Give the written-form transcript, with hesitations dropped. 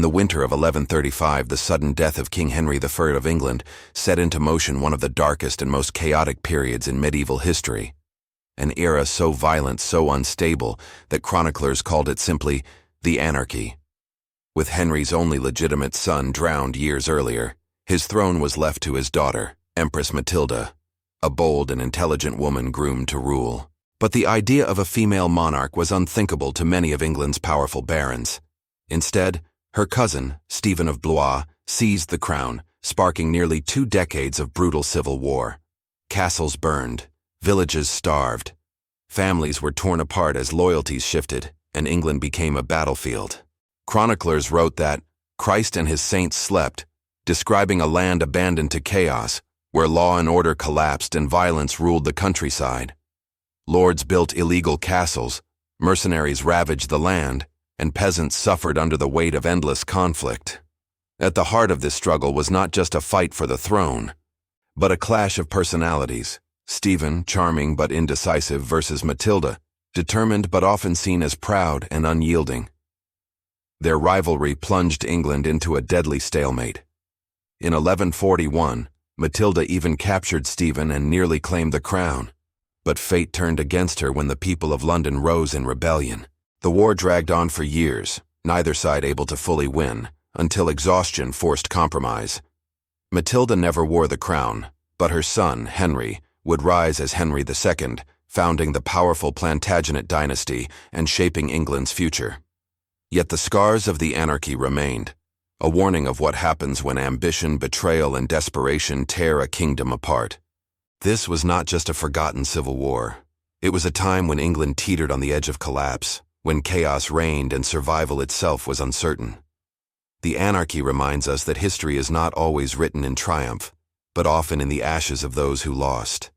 the winter of 1135, the sudden death of King Henry III of England set into motion one of the darkest and most chaotic periods in medieval history. An era so violent, so unstable, that chroniclers called it simply the Anarchy. With Henry's only legitimate son drowned years earlier, his throne was left to his daughter, Empress Matilda, a bold and intelligent woman groomed to rule. But the idea of a female monarch was unthinkable to many of England's powerful barons. Instead, her cousin, Stephen of Blois, seized the crown, sparking nearly 2 decades of brutal civil war. Castles burned, villages starved. Families were torn apart as loyalties shifted, and England became a battlefield. Chroniclers wrote that Christ and his saints slept, describing a land abandoned to chaos, where law and order collapsed and violence ruled the countryside. Lords built illegal castles, mercenaries ravaged the land, and peasants suffered under the weight of endless conflict. At the heart of this struggle was not just a fight for the throne, but a clash of personalities. Stephen, charming but indecisive, versus Matilda, determined but often seen as proud and unyielding. Their rivalry plunged England into a deadly stalemate. In 1141, Matilda even captured Stephen and nearly claimed the crown. But fate turned against her when the people of London rose in rebellion. The war dragged on for years, neither side able to fully win, until exhaustion forced compromise. Matilda never wore the crown, but her son, Henry, would rise as Henry II, founding the powerful Plantagenet dynasty and shaping England's future. Yet the scars of the anarchy remained, a warning of what happens when ambition, betrayal, and desperation tear a kingdom apart. This was not just a forgotten civil war. It was a time when England teetered on the edge of collapse, when chaos reigned and survival itself was uncertain. The anarchy reminds us that history is not always written in triumph, but often in the ashes of those who lost.